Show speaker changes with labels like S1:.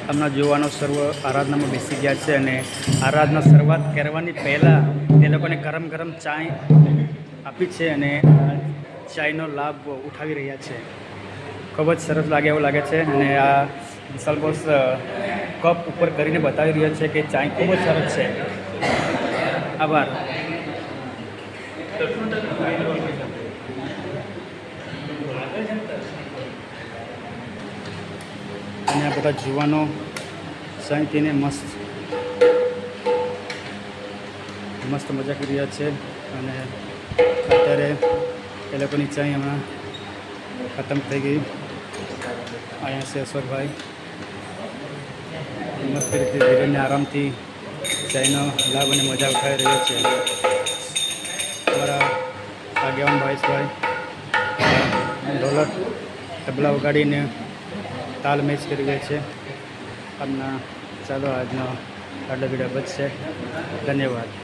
S1: હમણાં જોવાનો સર્વ આરાધનામાં બેસી ગયા છે અને આરાધના શરૂઆત કરવાની પહેલાં એ લોકોને ગરમ ગરમ ચાય આપી છે અને ચાયનો લાભ ઉઠાવી રહ્યા છે. ખૂબ જ સરસ લાગે એવું લાગે છે અને આ વિશાલ બોસ કપ ઉપર કરીને બતાવી રહ્યા છે કે ચાય ખૂબ જ સરસ છે. આભાર. અને આ બધા જુવાનો શાંતિને મસ્ત મજા કરી રહ્યા છે અને અત્યારે એ લોકોની ચાય હમણાં ખતમ થઈ ગઈ. અહીંયા છે અશોકભાઈ મસ્ત રીતે ધીરેને આરામથી ચાયનો લાભ અને મજા ઉઠાવી રહ્યો છે. અમારા આગેવાન ભાઈશભાઈ ઢોલક તબલા વગાડીને તાલ મેચ કરી રહ્યા છે. આજના ચાલો આજનો આટલો વિડીયો બચશે. ધન્યવાદ.